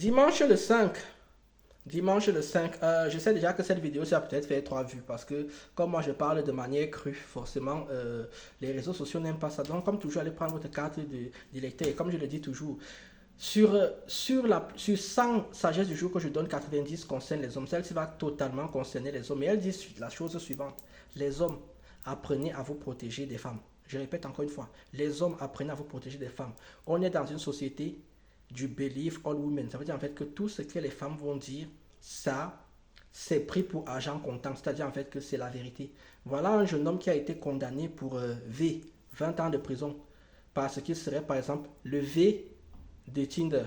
Dimanche le 5. Dimanche le 5. Je sais déjà que cette vidéo, ça a peut-être fait 3 vues parce que comme moi je parle de manière crue, forcément, les réseaux sociaux n'aiment pas ça. Donc, comme toujours, allez prendre votre carte de lecteur. Et comme je le dis toujours, sur 100 sagesses du jour que je donne, 90 concernent les hommes. Celle-ci va totalement concerner les hommes. Et elle dit la chose suivante. Les hommes, apprenez à vous protéger des femmes. Je répète encore une fois. Les hommes, apprenez à vous protéger des femmes. On est dans une société du believe all women. Ça veut dire en fait que tout ce que les femmes vont dire, ça, c'est pris pour argent comptant. C'est-à-dire en fait que c'est la vérité. Voilà un jeune homme qui a été condamné pour V, 20 ans de prison. Parce qu'il serait par exemple le V de Tinder.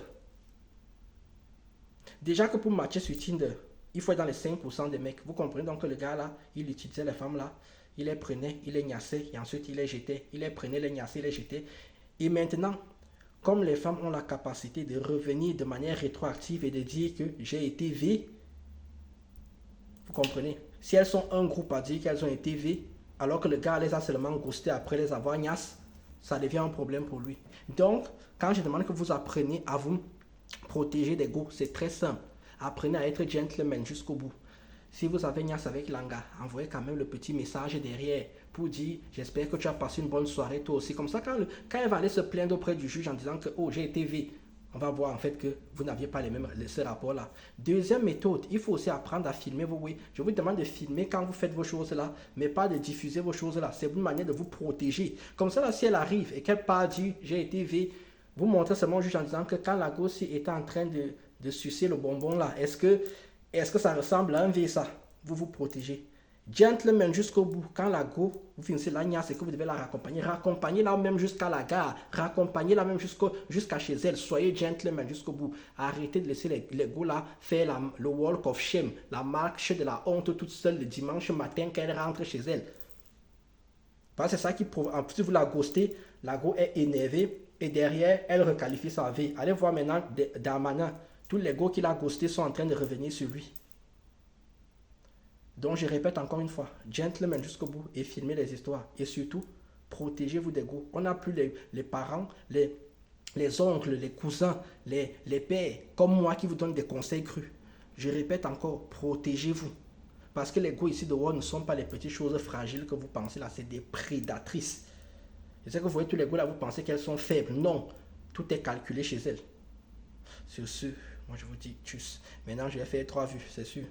Déjà que pour matcher sur Tinder, il faut être dans les 5% des mecs. Vous comprenez donc que le gars là, il utilisait les femmes là, il les prenait, il les gnassait et ensuite il les jetait. Il les prenait, les gnassait, il les jetait. Et maintenant, comme les femmes ont la capacité de revenir de manière rétroactive et de dire que j'ai été V, vous comprenez? Si elles sont un groupe à dire qu'elles ont été V, alors que le gars les a seulement ghosté après les avoir gnassées, ça devient un problème pour lui. Donc, quand je demande que vous appreniez à vous protéger des go, c'est très simple. Apprenez à être gentleman jusqu'au bout. Si vous avez Nias avec Langa, envoyez quand même le petit message derrière pour dire j'espère que tu as passé une bonne soirée toi aussi. Comme ça, quand elle va aller se plaindre auprès du juge en disant que oh j'ai été V, on va voir en fait que vous n'aviez pas ce rapport-là. Deuxième méthode, il faut aussi apprendre à filmer vos oui. Je vous demande de filmer quand vous faites vos choses-là, mais pas de diffuser vos choses-là. C'est une manière de vous protéger. Comme ça, là, si elle arrive et qu'elle part dire j'ai été V, vous montrez seulement au juge en disant que quand la gosse était en train de sucer le bonbon là, est-ce que ça ressemble à un V ça? Vous vous protégez. Gentleman jusqu'au bout. Quand la go, vous finissez la nia, c'est que vous devez la raccompagner. Raccompagnez-la même jusqu'à la gare. Raccompagnez-la même jusqu'à chez elle. Soyez gentleman jusqu'au bout. Arrêtez de laisser les go là faire le walk of shame, la marche de la honte toute seule le dimanche matin quand elle rentre chez elle. Parce que c'est ça qui prouve. En plus, vous la ghostez, la go est énervée et derrière, elle requalifie sa vie. Allez voir maintenant Darmanin. Tous les go qu'il a ghostés sont en train de revenir sur lui. Donc je répète encore une fois, gentleman jusqu'au bout et filmez les histoires. Et surtout, protégez-vous des go. On n'a plus les parents, les oncles, les cousins, les pères, comme moi qui vous donnent des conseils crus. Je répète encore, protégez-vous. Parce que les go ici dehors ne sont pas les petites choses fragiles que vous pensez là, c'est des prédatrices. Je sais que vous voyez tous les go là, vous pensez qu'elles sont faibles. Non, tout est calculé chez elles. Sur ce, moi je vous dis tchuss. Maintenant je vais faire 3 vues, c'est sûr.